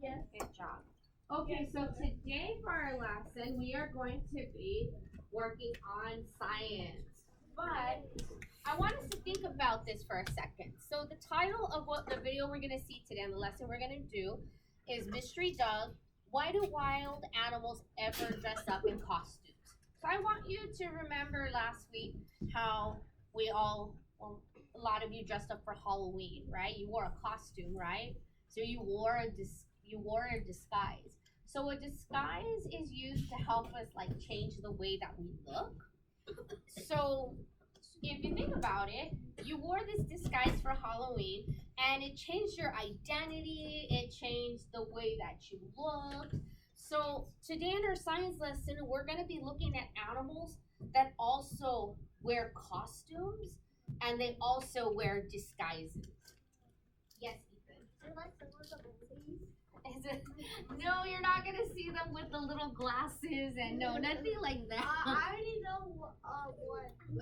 Yes. Good job. Okay, so today for our lesson, we are going to be working on science. But I want us to think about this for a second. So the title of what the video we're going to see today and the lesson we're going to do is Mystery Dog, Why Do Wild Animals Ever Dress Up in Costumes? So I want you to remember last week how a lot of you dressed up for Halloween, right? You wore a costume, right? So you wore a disguise. So a disguise is used to help us like change the way that we look. So if you think about it, you wore this disguise for Halloween and it changed your identity, it changed the way that you looked. So today in our science lesson, we're going to be looking at animals that also wear costumes and they also wear disguises. Yes, Ethan. No, you're not gonna see them with the little glasses and no, nothing like that. I already know what.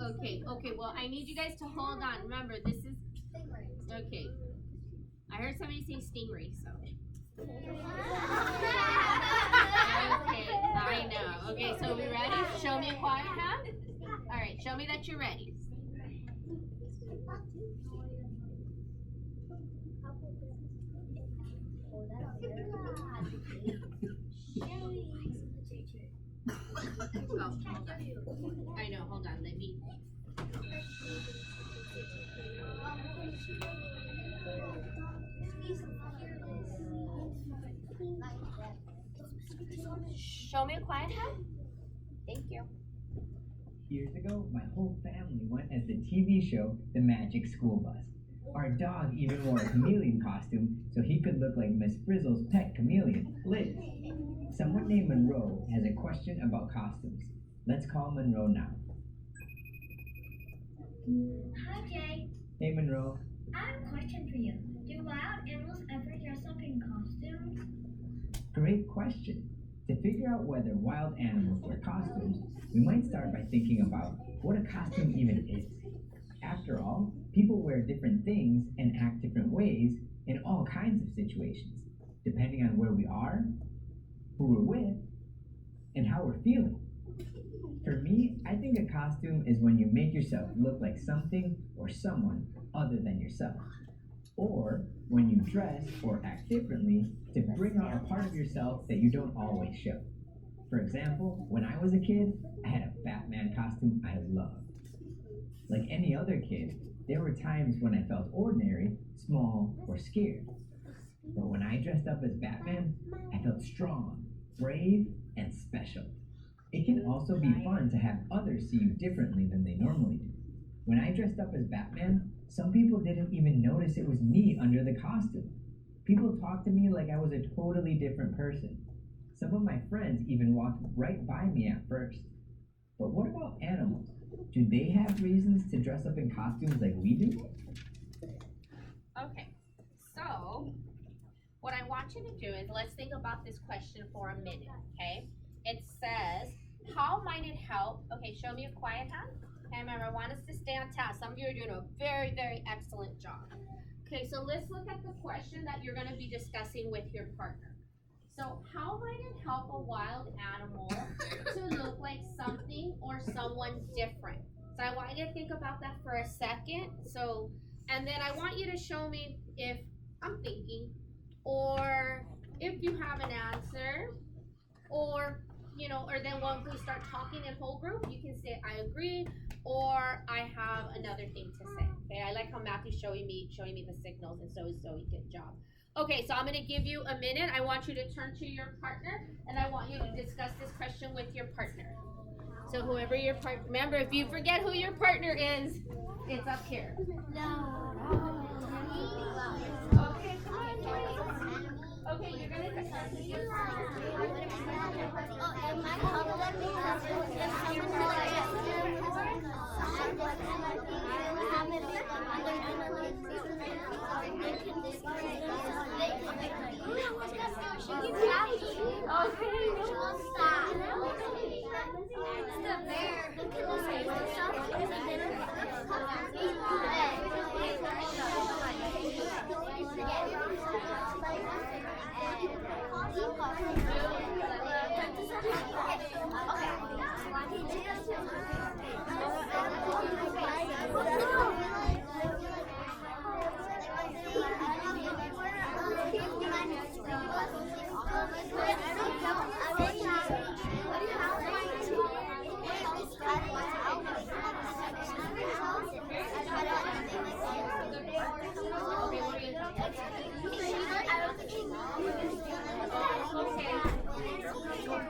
Okay. Well, I need you guys to hold on. Remember, this is Stingray. okay. I heard somebody say stingray, so. Okay, I know. Okay, so we ready? Show me a quiet hand. All right, show me that you're ready. Oh, hold on. I know, hold on, let me. Show me a quiet hand. Thank you. Years ago, my whole family went as the TV show The Magic School Bus. Our dog even wore a chameleon costume so he could look like Miss Frizzle's pet chameleon, Liz. Someone named Monroe has a question about costumes. Let's call Monroe now. Hi, Jay. Hey, Monroe. I have a question for you. Do wild animals ever dress up in costumes? Great question. To figure out whether wild animals wear costumes, we might start by thinking about what a costume even is. After all, people wear different things and act different ways in all kinds of situations, depending on where we are, who we're with, and how we're feeling. For me, I think a costume is when you make yourself look like something or someone other than yourself. Or when you dress or act differently to bring out a part of yourself that you don't always show. For example, when I was a kid, I had a Batman costume I loved. Like any other kid, there were times when I felt ordinary, small, or scared. But when I dressed up as Batman, I felt strong, brave, and special. It can also be fun to have others see you differently than they normally do. When I dressed up as Batman, some people didn't even notice it was me under the costume. People talked to me like I was a totally different person. Some of my friends even walked right by me at first. But what about animals? Do they have reasons to dress up in costumes like we do? Okay, so what I want you to do is let's think about this question for a minute, okay? It says, how might it help? Okay, show me a quiet hand. Okay, remember, I want us to stay on task. Some of you are doing a very, very excellent job. Okay, so let's look at the question that you're going to be discussing with your partner. So how might it help a wild animal to look like something or someone different? So I want you to think about that for a second. So, and then I want you to show me if I'm thinking, or if you have an answer, or or then when we start talking in whole group, you can say I agree, or I have another thing to say. Okay, I like how Matthew's showing me the signals, and so is Zoe. Good job. Okay, so I'm gonna give you a minute. I want you to turn to your partner, and I want you to discuss this question with your partner. So whoever your partner, remember, if you forget who your partner is, it's up here. No. Okay, come on, join. Okay, you're gonna discuss with your partner.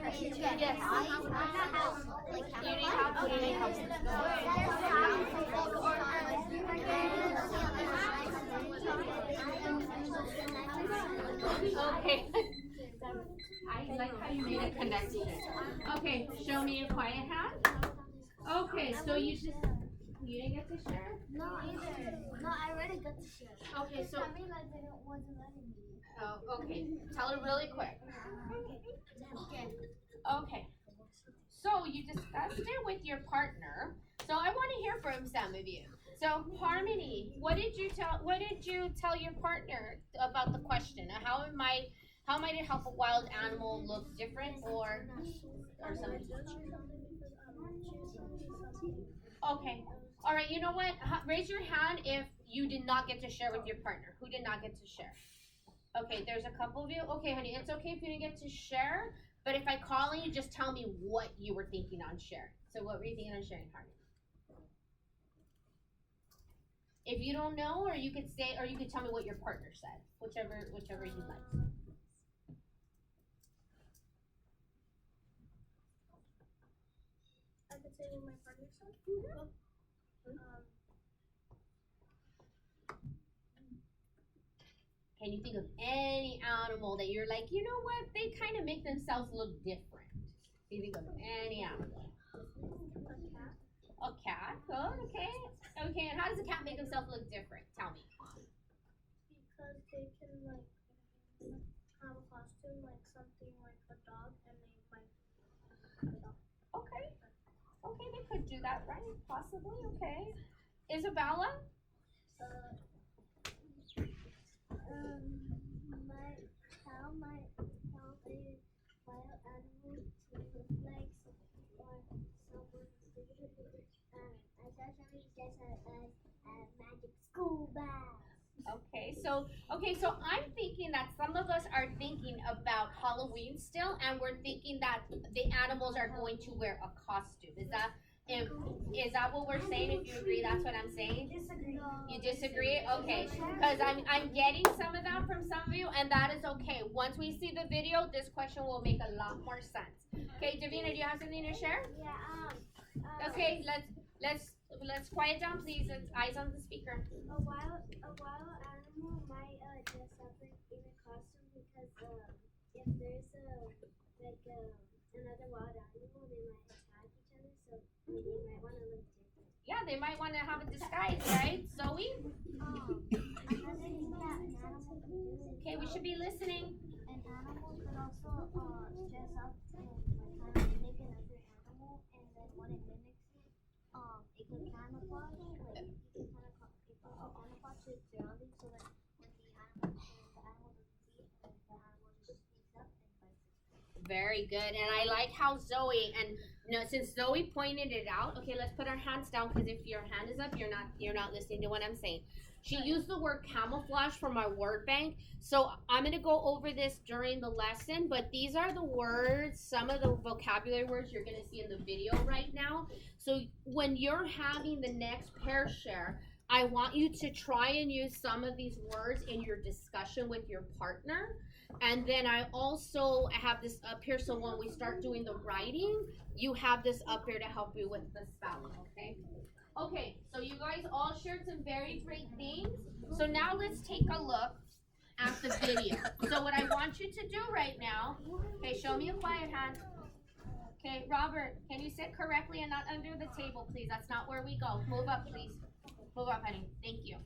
Okay. I like how you made a connection. Okay, show me a quiet hand. Okay, so you didn't get to share? No, either. No, I already got to share. Okay, so wasn't letting me. oh, okay. Tell it really quick. Okay. Okay. So you discussed it with your partner. So I want to hear from some of you. So Harmony, what did you tell your partner about the question? How might it help a wild animal look different or something? Okay. All right, you know what? Raise your hand if you did not get to share with your partner. Who did not get to share? Okay, there's a couple of you. Okay, honey, it's okay if you didn't get to share, but if I call on you, just tell me what you were thinking on share. So what were you thinking on sharing, Harmony? If you don't know, or you could say, or you could tell me what your partner said, whichever you like. I could say what my partner said. Can you think of any animal that you're like, you know what, they kind of make themselves look different? Can you think of any animal? A cat? Oh, okay. Okay, and how does a cat make himself look different? Tell me. Because they can like have a costume like something like a dog, and they might. Okay. Okay, they could do that, right? Possibly, okay. Isabella? My cow might help a wild animal to look like someone especially just a magic school bag. Okay, so I'm thinking that some of us are thinking about Halloween still, and we're thinking that the animals are going to wear a costume. Is that what we're saying? If you agree, that's what I'm saying. Disagree. You disagree? Okay, because I'm getting some of that from some of you, and that is okay. Once we see the video, this question will make a lot more sense. Okay, Davina, do you have something to share? Yeah. Okay, let's quiet down, please. It's eyes on the speaker. A wild animal might dress up in a costume because if there's another wild animal, they might attack each other, so they might want to look different. Yeah, they might want to have a disguise, right? Zoe? Another thing that an animal could do is Okay, we should be listening. an animal could also dress up and kind of mimic another animal, and then when it mimics it could camouflage, like it could camouflage its surroundings so that when the animal doesn't see it, and the animal just sneaks up and bites it. Very good, and I like how Zoe, and since Zoe pointed it out, okay, let's put our hands down, because if your hand is up, you're not listening to what I'm saying. She used the word camouflage from our word bank, so I'm going to go over this during the lesson, but these are the words, some of the vocabulary words you're going to see in the video right now. So when you're having the next pair share, I want you to try and use some of these words in your discussion with your partner. And then I also have this up here, so when we start doing the writing, you have this up here to help you with the spelling, okay? Okay, so you guys all shared some very great things. So now let's take a look at the video. So what I want you to do right now, okay, show me a quiet hand. Okay, Robert, can you sit correctly and not under the table, please? That's not where we go. Move up, please. Move up, honey. Thank you.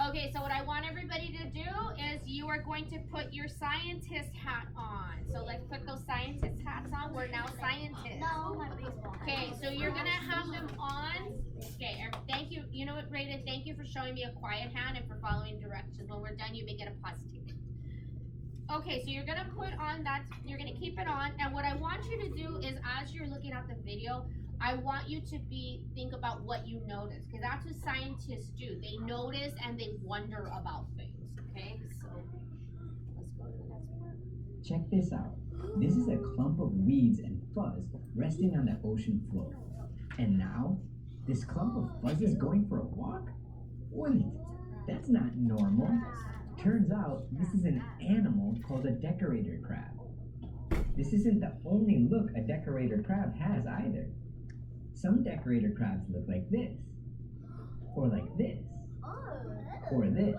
Okay, so what I want everybody to do is you are going to put your scientist hat on. So let's put those scientist hats on. We're now scientists. No, my baseball hat. Okay, so you're gonna have them on. Okay, thank you. You know what, Rayda? Thank you for showing me a quiet hand and for following directions. When we're done, you may get a positive. Okay, so you're gonna put on that. You're gonna keep it on. And what I want you to do is, as you're looking at the video, I want you to think about what you notice, because that's what scientists do. They notice and they wonder about things. Okay, so let's go to the next part. Check this out. This is a clump of weeds and fuzz resting on the ocean floor. And now, this clump of fuzz is going for a walk? Wait, that's not normal. Turns out, this is an animal called a decorator crab. this isn't the only look a decorator crab has either. Some decorator crabs look like this, or like this, or this.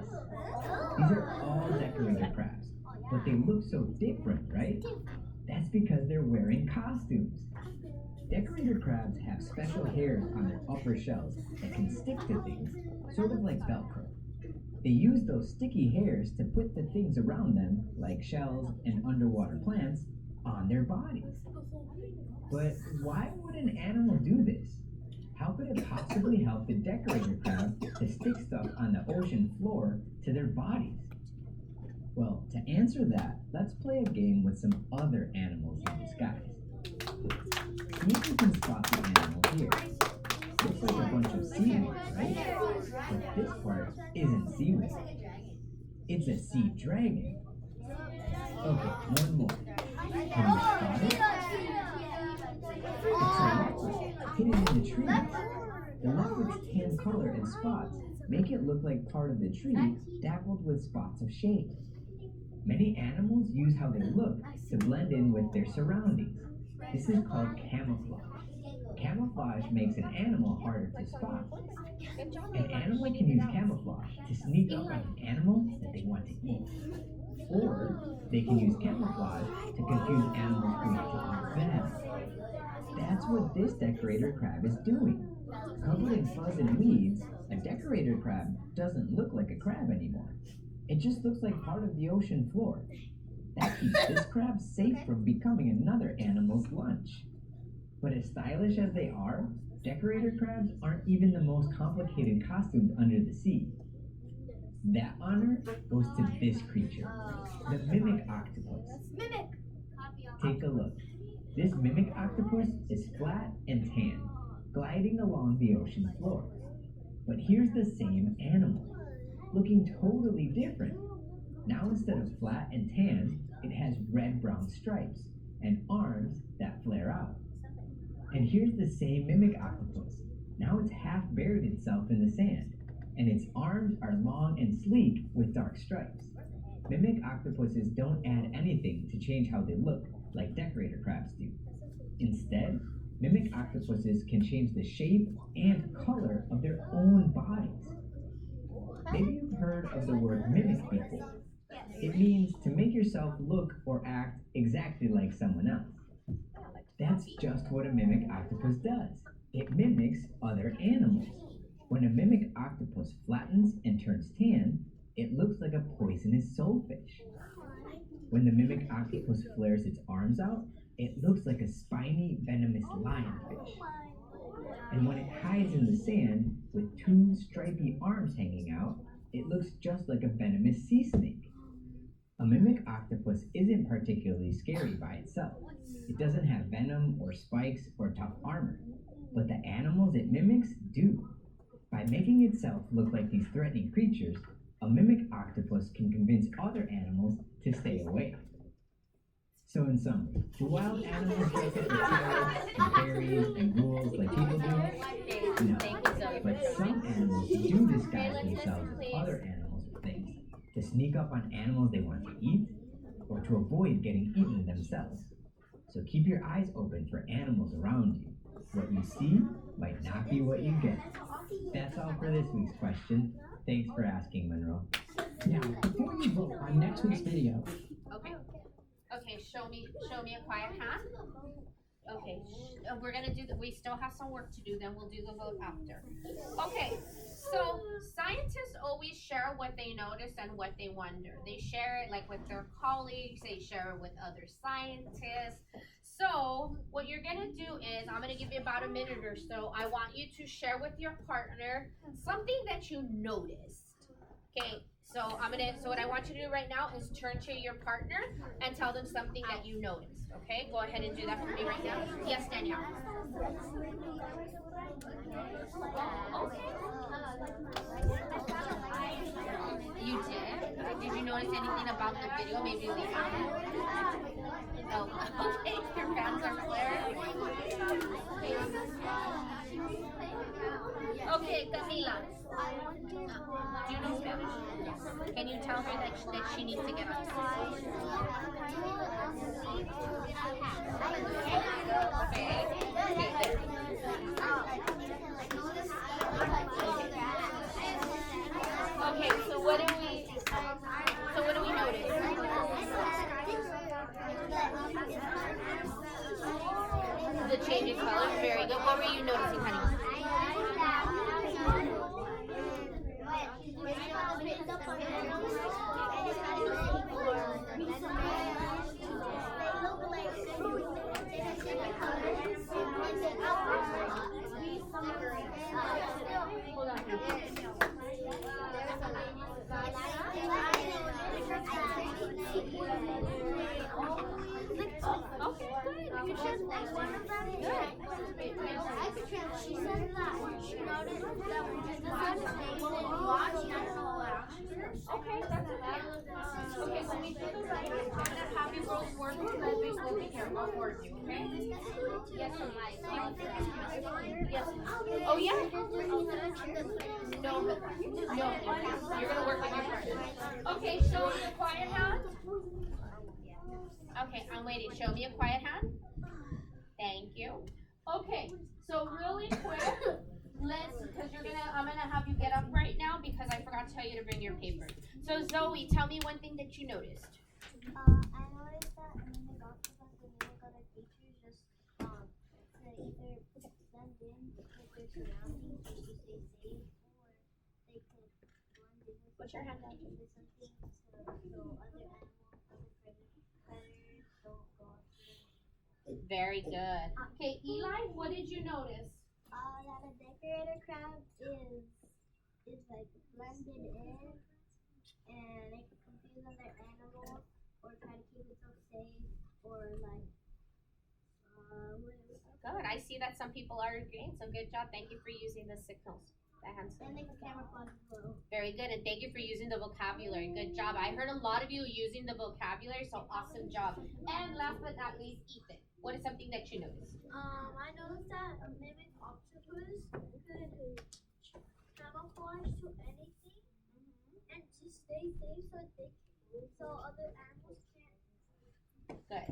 These are all decorator crabs, but they look so different, right? That's because they're wearing costumes. Decorator crabs have special hairs on their upper shells that can stick to things, sort of like Velcro. They use those sticky hairs to put the things around them, like shells and underwater plants, on their bodies. But why would an animal do this? How could it possibly help the decorator crab to stick stuff on the ocean floor to their bodies? Well, to answer that, let's play a game with some other animals in the skies. See if you can spot the animal here. Looks like a bunch of seaweed, right? But this part isn't seaweed. It's a sea dragon. Okay, one more. Can you spot it? It's a leopard hidden in the trees. The leopard's tan color and spots make it look like part of the tree dappled with spots of shade. Many animals use how they look to blend in with their surroundings. This is called camouflage. Camouflage makes an animal harder to spot. An animal can use camouflage to sneak up on an animal that they want to eat. Or they can use camouflage to confuse animals who want to eat them. That's what this decorator crab is doing. Covered in fuzz and weeds, a decorator crab doesn't look like a crab anymore. It just looks like part of the ocean floor. That keeps this crab safe from becoming another animal's lunch. But as stylish as they are, decorator crabs aren't even the most complicated costumes under the sea. That honor goes to this creature, the mimic octopus. Take a look. This mimic octopus is flat and tan, gliding along the ocean floor. But here's the same animal, looking totally different. Now instead of flat and tan, it has red-brown stripes and arms that flare out. And here's the same mimic octopus. Now it's half buried itself in the sand, and its arms are long and sleek with dark stripes. Mimic octopuses don't add anything to change how they look, like decorator crabs do. Instead, mimic octopuses can change the shape and color of their own bodies. Maybe you've heard of the word mimic before. It means to make yourself look or act exactly like someone else. That's just what a mimic octopus does. It mimics other animals. When a mimic octopus flattens and turns tan, it looks like a poisonous soulfish. When the mimic octopus flares its arms out, it looks like a spiny, venomous lionfish. And when it hides in the sand with two stripy arms hanging out, it looks just like a venomous sea snake. A mimic octopus isn't particularly scary by itself. It doesn't have venom or spikes or tough armor, but the animals it mimics do. By making itself look like these threatening creatures, a mimic octopus can convince other animals to stay away. So in summary, do wild animals dress up with carrots and berries and ghouls like people do? No, but some animals do disguise themselves as other animals or things to sneak up on animals they want to eat or to avoid getting eaten themselves. So keep your eyes open for animals around you. What you see might not be what you get. That's all for this week's question. Thanks for asking, Monroe. Now, before you vote on next week's video, Okay, show me a quiet hand. Okay, we're gonna do we still have some work to do, then we'll do the vote after. Okay, so scientists always share what they notice and what they wonder. They share it like with their colleagues, they share it with other scientists. So what you're gonna do is, I'm gonna give you about a minute or so. I want you to share with your partner something that you noticed. Okay, so what I want you to do right now is turn to your partner and tell them something that you noticed. Okay, go ahead and do that for me right now. Yes, Danielle. You did? Did you notice anything about the video? Maybe the Oh, okay. Your fans are flaring. Okay, Camila. Do you know Spanish? Can you tell her that she needs to get up? Okay, so what do we notice? The change in color, very good. What were you noticing, honey? Hold on. Okay, good. You should one of them. Good. She said that she noticed that when the sun is watching, I don't know what. Okay, that's okay. Okay, so we do the right hand that Happy World work because they will be careful for you, okay? Yes, yes. Oh, yeah? No, you're gonna work with your partner. Okay, show me a quiet hand. Okay, I'm waiting. Show me a quiet hand. Thank you. Okay, so really quick, because I'm gonna have you get up right now because I forgot to tell you to bring your paper. So Zoe, tell me one thing that you noticed. I noticed that when they got to class, the other teachers just to either send in with their surroundings just to stay safe, or they could blend in with Put your hand down. something so other animals, other predators don't go up to them. Very good. Okay, Eli, what did you notice? That a decorator crab is like blended in, and it could confuse other animals or try to keep itself safe, or like Good. I see that some people are agreeing, so good job. Thank you for using the signals. The hand and signals. they can camouflage as well. Very good, and thank you for using the vocabulary. Good job. I heard a lot of you using the vocabulary, so awesome job. And last but not least, Ethan. What is something that you noticed? I noticed that a mimic octopus could camouflage to anything and just stay safe so other animals can't. Good.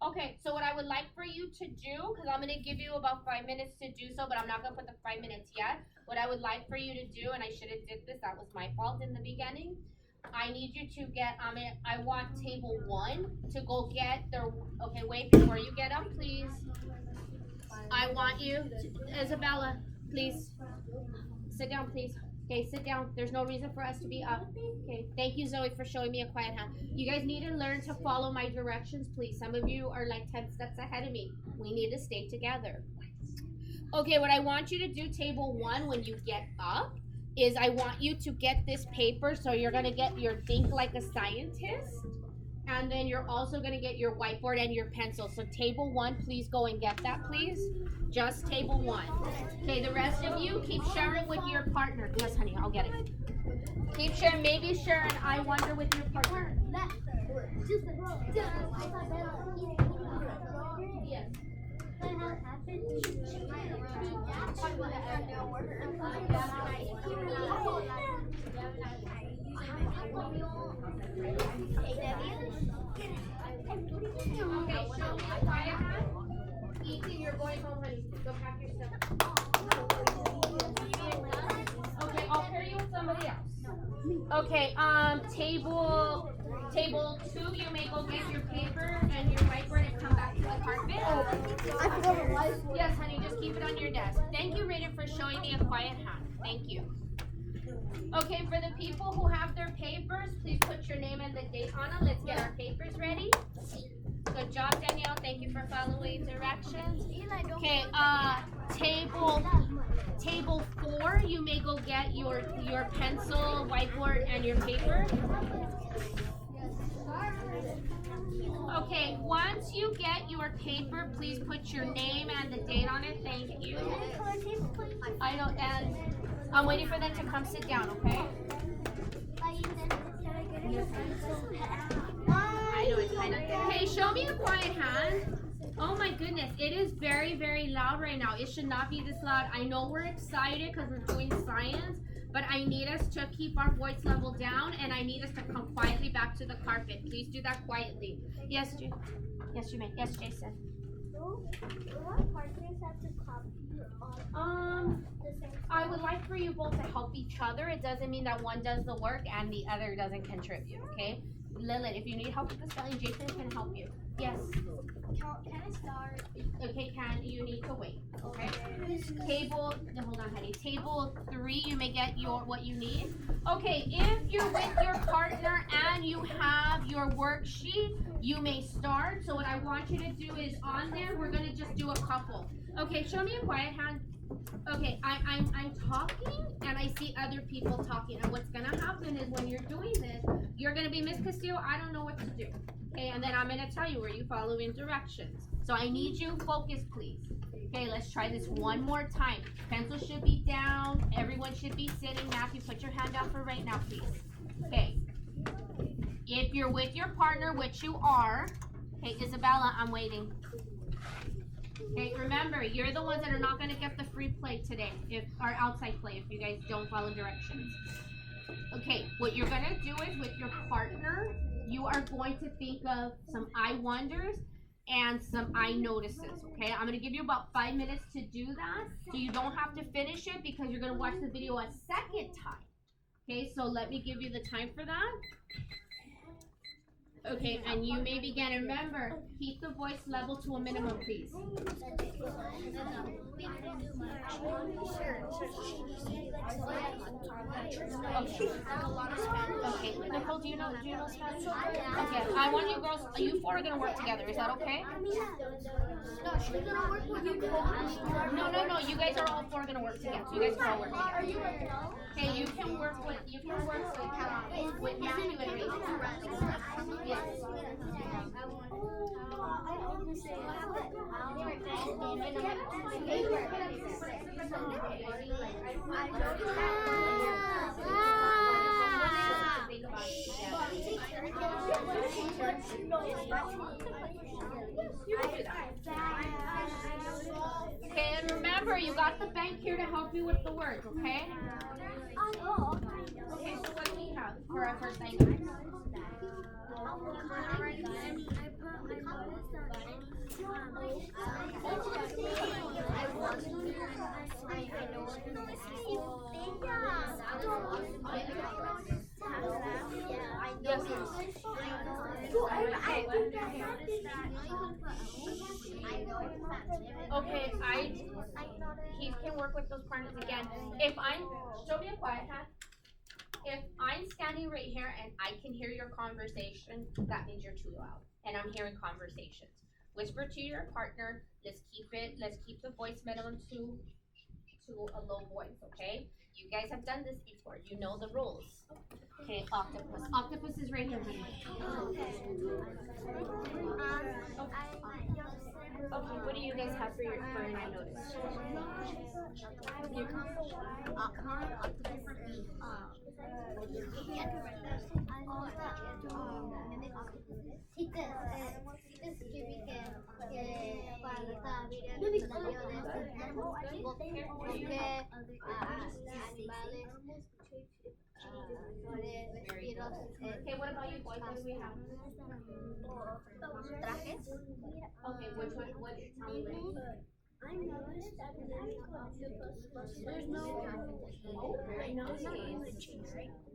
Okay, so what I would like for you to do, because I'm going to give you about 5 minutes to do so, but I'm not going to put the 5 minutes yet. What I would like for you to do, and I should have did this, that was my fault in the beginning. I need you to get, I want table 1 to go get their, okay, wait, before you get up, please. I want you, Isabella, please, sit down, please. Okay, sit down. There's no reason for us to be up. Okay, thank you, Zoe, for showing me a quiet hand. You guys need to learn to follow my directions, please. Some of you are like 10 steps ahead of me. We need to stay together. Okay, what I want you to do, table 1, when you get up, is I want you to get this paper. So you're going to get your Think Like a Scientist. And then you're also going to get your whiteboard and your pencil. So table 1, please go and get that, please. Just table 1. Okay, the rest of you, keep sharing with your partner. Yes, honey, I'll get it. Keep sharing. Maybe share an I wonder with your partner. Yes. Okay, show me a quiet hand. Ethan, you're going home, honey. Go pack your stuff. Okay, I'll pair you with somebody else. Okay, table 2, you may go get your paper and your whiteboard and come back to the carpet. I forgot what life. Yes, honey, just keep it on your desk. Thank you, Rita, for showing me a quiet hand. Thank you. Okay, for the people who have their papers, please put your name and the date on them. Let's get our papers ready. Good job, Danielle. Thank you for following directions. Okay, table 4, you may go get your pencil, whiteboard, and your paper. Okay, once you get your paper, please put your name and the date on it. Thank you. I know, and I'm waiting for them to come sit down, okay? I know it's kind of. Okay, show me a quiet hand. Oh my goodness, it is very, very loud right now. It should not be this loud. I know we're excited because we're doing science, but I need us to keep our voice level down and I need us to come quietly back to the carpet. Please do that quietly. Yes, yes, you may. Yes, Jason. Do our partners have to copy the same I would like for you both to help each other. It doesn't mean that one does the work and the other doesn't contribute, okay? Lilith, if you need help with the spelling, Jason can help you. Yes. Can I start? Okay, you need to wait, okay? Hold on, honey. Table 3, you may get what you need. Okay, if you're with your partner and you have your worksheet, you may start. So what I want you to do is on there, we're gonna just do a couple. Okay, show me a quiet hand. Okay, I'm talking and I see other people talking. And what's gonna happen is when you're doing this, you're gonna be Miss Castillo, I don't know what to do. Okay, and then I'm gonna tell you where you follow in directions. So I need you focus, please. Okay, let's try this one more time. Pencil should be down. Everyone should be sitting. Matthew, put your hand out for right now, please. Okay. If you're with your partner, which you are, okay, Isabella, I'm waiting. Okay, remember, you're the ones that are not gonna get the free play today, or outside play, if you guys don't follow directions. Okay, what you're gonna do is with your partner, you are going to think of some I wonders and some I notices, okay? I'm gonna give you about 5 minutes to do that, so you don't have to finish it because you're gonna watch the video a second time. Okay, so let me give you the time for that. Okay, and you may begin. Remember, keep the voice level to a minimum, please. Okay, Nicole, do you know Spanish? Okay, I want you girls, you 4 are gonna work together, is that okay? No, she's gonna work with you. No, you guys are all 4 gonna work together. You guys can all work together. Okay, you can work with Matthew and Rachel. Yes. Okay, and remember, you got the bank here to help you with the words, okay? Okay, so what do we have for our first language? Okay, he can work with those partners again. Show me a quiet hand. If I'm standing right here and I can hear your conversation, that means you're too loud. And I'm hearing conversations. Whisper to your partner. Let's keep the voice minimum to a low voice, okay? You guys have done this before. You know the rules. Okay, octopus. Octopus is right here. Okay, what do you guys have for an I notice? Okay, what about you boys? What do we have? Okay, which one? What? Tell me which. I noticed that there's no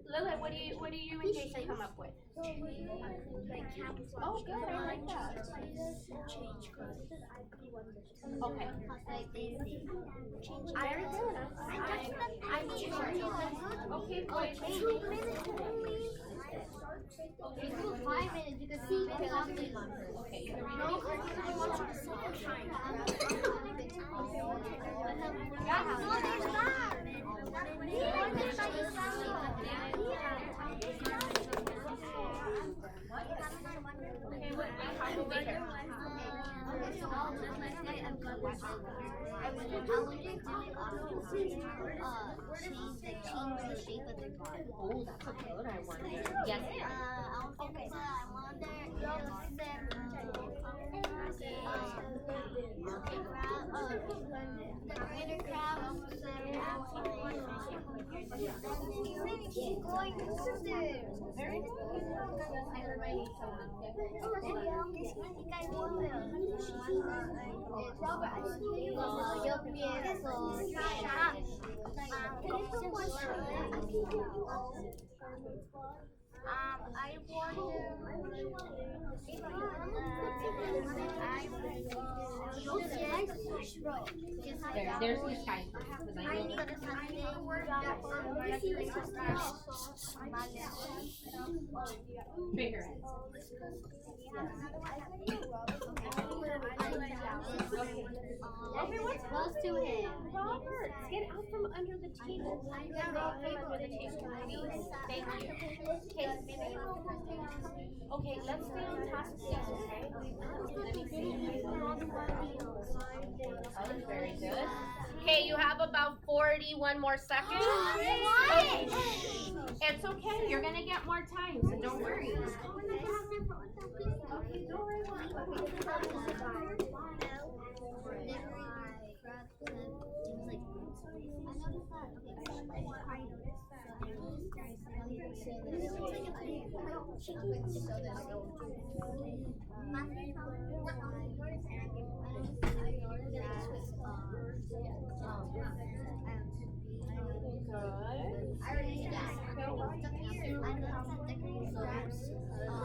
Lilith, what do you and Jason come up with? Oh, good, I like that. Okay. Very good. Okay, boys. 2 minutes only. Okay, 5 minutes because he can Okay, you can change the shape of the body. Oh, that's a good I wonder. Yes. I wonder decorator crabs, keep going upstairs. Very good. Everybody needs someone different. Yo pienso I There's this guy first, because I know figure it. Everyone's close to him. Robert, get out from under the table. Get out from under the table, please. Thank you. Okay, let's stay on task 6, okay? Let me see. Oh, very good. Okay, you have about 41 more seconds. Okay. It's okay, you're gonna get more time, so don't worry.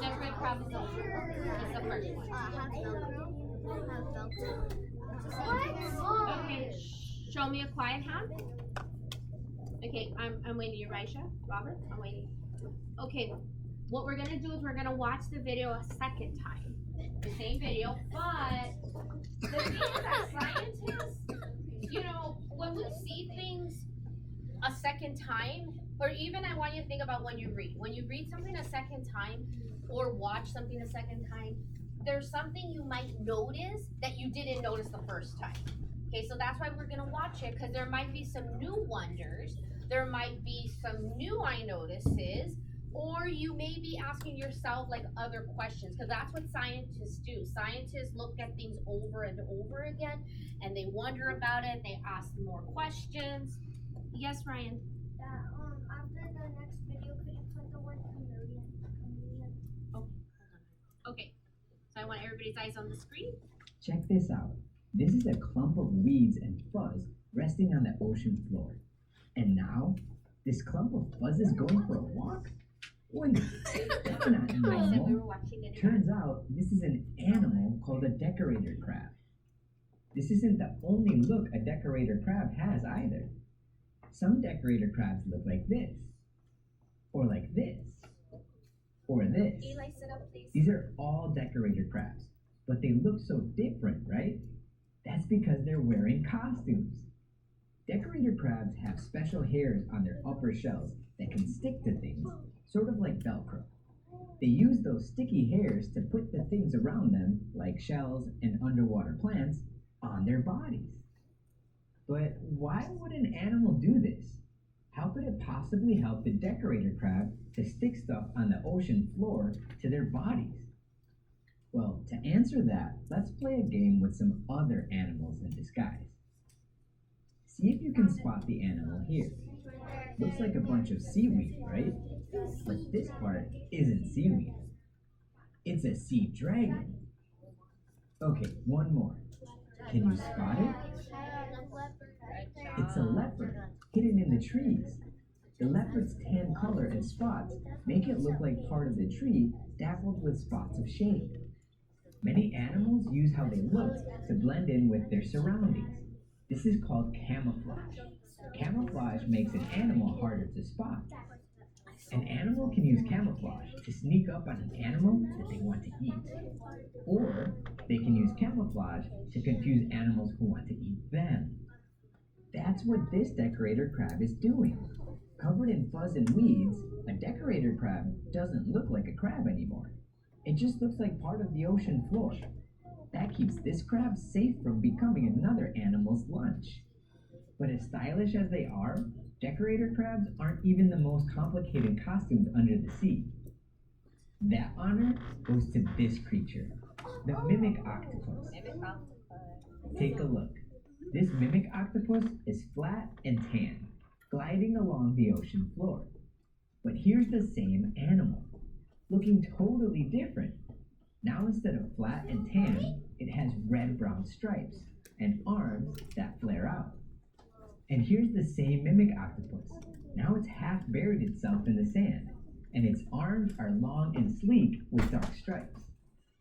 Decorate crab is the first one. Okay, show me a quiet hand. Okay, I'm waiting. You, Raisha? Robert? I'm waiting. Okay, what we're gonna do is we're gonna watch the video a second time. The same video, but the thing is that scientists, you know, when we see things a second time, or even I want you to think about when you read. When you read something a second time or watch something a second time, there's something you might notice that you didn't notice the first time. Okay, so that's why we're gonna watch it, because there might be some new wonders, there might be some new I notices, or you may be asking yourself like other questions, because that's what scientists do. Scientists look at things over and over again, and they wonder about it, they ask more questions. Yes, Ryan? After the next video, could you put the word chameleon? Okay, so I want everybody's eyes on the screen. Check this out. This is a clump of weeds and fuzz resting on the ocean floor. And now, this clump of fuzz is going for a walk? Wait, that's not I said we were normal. watching it. Turns out, this is an animal called a decorator crab. This isn't the only look a decorator crab has either. Some decorator crabs look like this, or like this, or this. Eli, sit up, please. These are all decorator crabs, but they look so different, right? That's because they're wearing costumes. Decorator crabs have special hairs on their upper shells that can stick to things, sort of like Velcro. They use those sticky hairs to put the things around them, like shells and underwater plants, on their bodies. But why would an animal do this? How could it possibly help the decorator crab to stick stuff on the ocean floor to their bodies? Well, to answer that, let's play a game with some other animals in disguise. See if you can spot the animal here. Looks like a bunch of seaweed, right? But this part isn't seaweed. It's a sea dragon. Okay, one more. Can you spot it? It's a leopard, hidden in the trees. The leopard's tan color and spots make it look like part of the tree dappled with spots of shade. Many animals use how they look to blend in with their surroundings. This is called camouflage. Camouflage makes an animal harder to spot. An animal can use camouflage to sneak up on an animal that they want to eat. Or they can use camouflage to confuse animals who want to eat them. That's what this decorator crab is doing. Covered in fuzz and weeds, a decorator crab doesn't look like a crab anymore. It just looks like part of the ocean floor. That keeps this crab safe from becoming another animal's lunch. But as stylish as they are, decorator crabs aren't even the most complicated costumes under the sea. That honor goes to this creature, the mimic octopus. Take a look. This mimic octopus is flat and tan, gliding along the ocean floor. But here's the same animal, looking totally different. Now instead of flat and tan, it has red-brown stripes and arms that flare out. And here's the same mimic octopus. Now it's half buried itself in the sand, and its arms are long and sleek with dark stripes.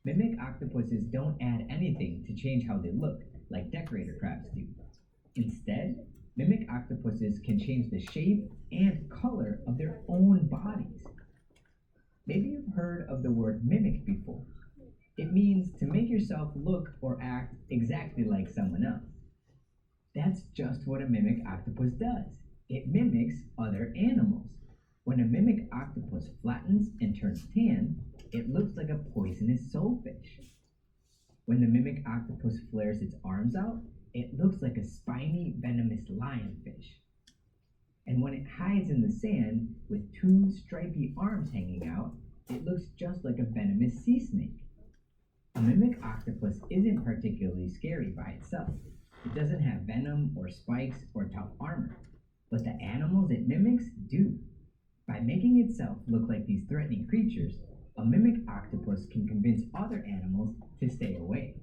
Mimic octopuses don't add anything to change how they look, like decorator crabs do. Instead, mimic octopuses can change the shape and color of their own bodies. Maybe you've heard of the word mimic before. It means to make yourself look or act exactly like someone else. That's just what a mimic octopus does. It mimics other animals. When a mimic octopus flattens and turns tan, it looks like a poisonous soulfish. When the mimic octopus flares its arms out, it looks like a spiny, venomous lionfish. And when it hides in the sand with two stripy arms hanging out, it looks just like a venomous sea snake. A mimic octopus isn't particularly scary by itself. It doesn't have venom or spikes or tough armor, but the animals it mimics do. By making itself look like these threatening creatures, a mimic octopus can convince other animals to stay away.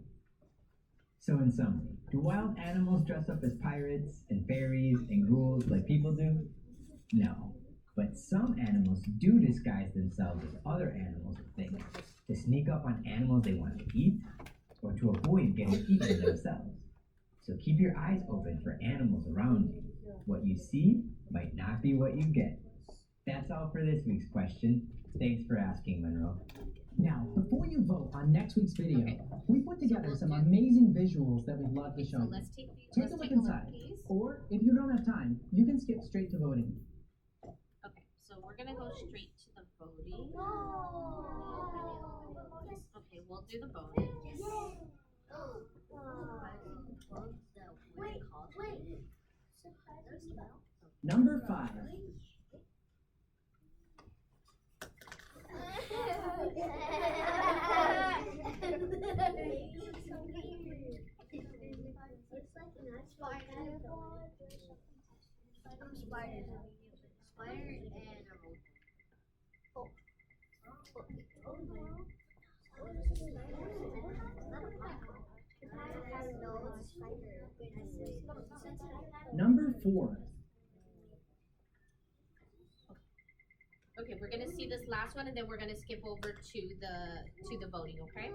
So in summary, do wild animals dress up as pirates and fairies and ghouls like people do? No, but some animals do disguise themselves as other animals or things to sneak up on animals they want to eat or to avoid getting eaten themselves. So keep your eyes open for animals around you. What you see might not be what you get. That's all for this week's question. Thanks for asking, Monroe. Now, before you vote on next week's video, Okay. we put together some amazing visuals that we'd love to show So you. let's take Take a look inside, please. or if you don't have time, you can skip straight to voting. Okay, so we're gonna go straight to the voting. Okay, we'll do the voting. Number 5. Number 4. Okay, we're gonna see this last one and then we're gonna skip over to the voting, okay?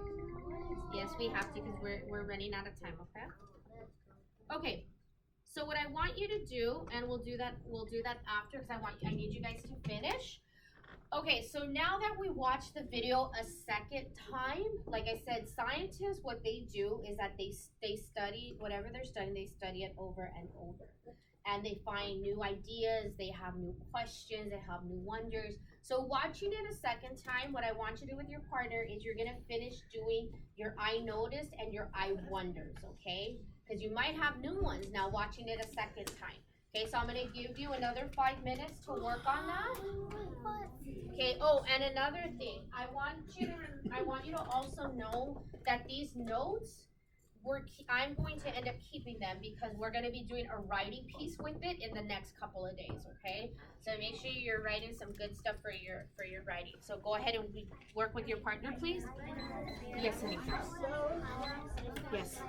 Yes, we have to because we're running out of time, okay? Okay. So what I want you to do, and we'll do that after because I need you guys to finish. Okay, so now that we watched the video a second time, like I said, scientists, what they do is that they study whatever they're studying, they study it over and over. And they find new ideas, they have new questions, they have new wonders. So watching it a second time, what I want you to do with your partner is you're gonna finish doing your I noticed and your I wonders, okay? Because you might have new ones now watching it a second time. Okay, so I'm gonna give you another 5 minutes to work on that. Okay, oh, and another thing, I want you to also know that these notes, I'm going to end up keeping them because we're going to be doing a writing piece with it in the next couple of days, okay? So make sure you're writing some good stuff for your writing. So go ahead and work with your partner, please. Yes, Anika. Yes.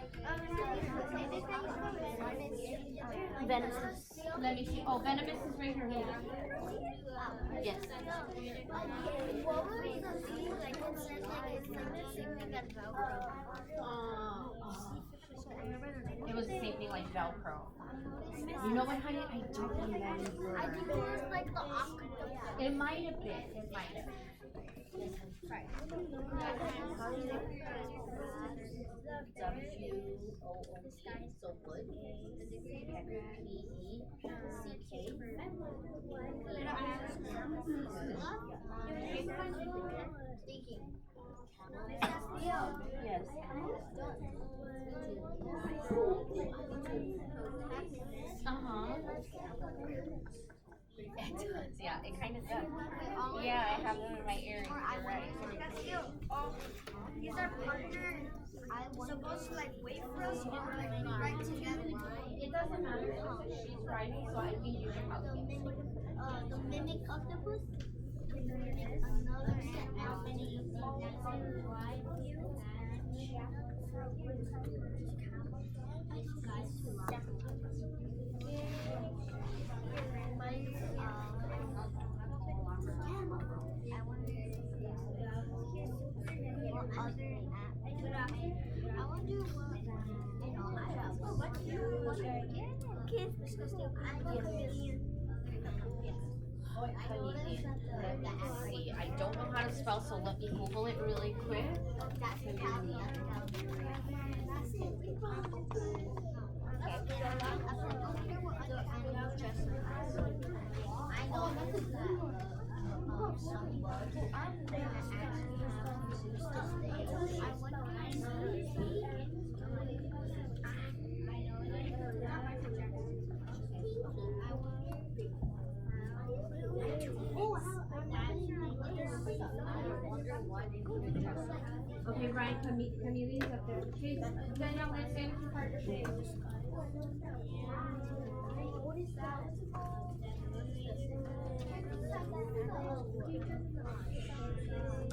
Venomous. Let me see. Oh, venomous is right here. Yes. What was the thing like it said like it's like the same thing as Velcro? It was the same thing like Velcro. You know what, honey? I don't remember. I think it was like the octopus. It might have been. It might have been. Right. W-O-O-P, so wood. P-E-C-K. Yes. Uh-huh. It does, yeah, it kind of does. Yeah, I have them in my earrings, you're right. These are partners. I'm supposed to like wait for us or like write together. doesn't matter since she's writing, so I think you can help me. The mimic octopus can mimic another animal that live view See, I don't know how to spell, so let me Google it really quick. Okay, Brian, Chameleon's up there. Okay, Danielle, let's stand with your partner, please.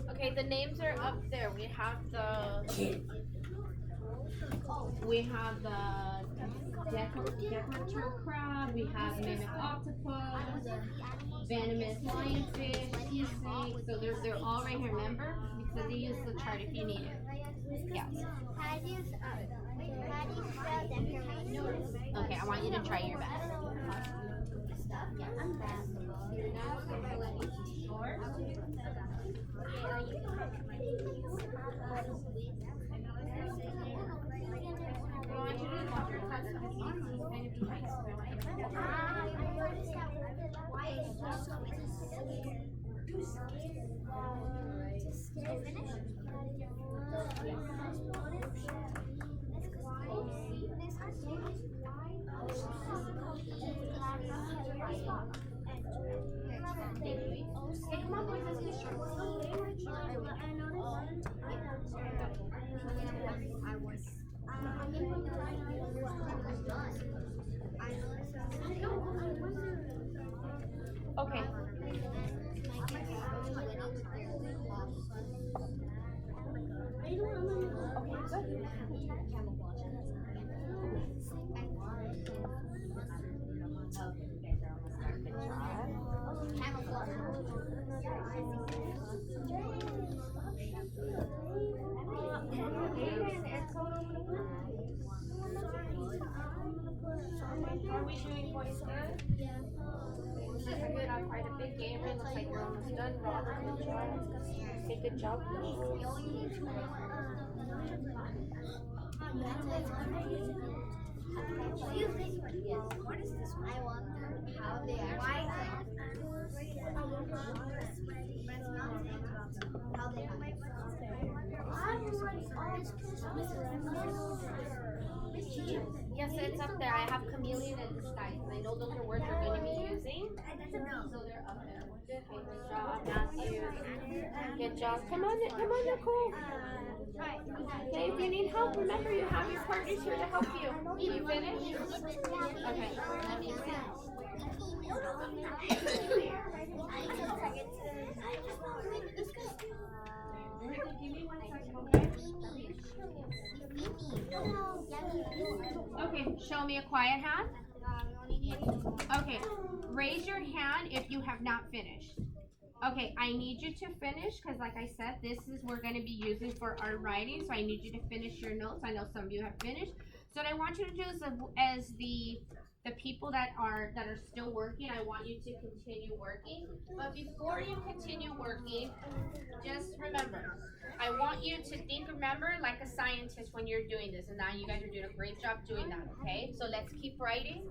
Okay, the names are up there. We have the decorator crab, we have mimic octopus, venomous lionfish, sea snake. So they're all right here, remember? Because they use the chart if you need it. Yes. Okay, I want you to try your best. Okay. Are we doing boys good? Yeah. Good on quite a bit. Gabriel looks like we're almost done. Robert, good job. Okay, good job. What is this? I wonder how they actually how they Yes, it's up there. I have chameleon and disguise. I know those are words you're going to be using. So they're up there. Okay, good job, Matthew. Good job. Come on, Nicole. Okay, if you need help, remember you have your partners here to help you. You finished? Okay, let me see. Give me 1 second, okay? Okay, show me a quiet hand. Okay, raise your hand if you have not finished. Okay, I need you to finish because like I said, this is we're going to be using for our writing, so I need you to finish your notes. I know some of you have finished. So what I want you to do is as the people that are still working, I want you to continue working. But before you continue working, just remember, I want you to remember like a scientist when you're doing this. And now you guys are doing a great job doing that, okay? So let's keep writing.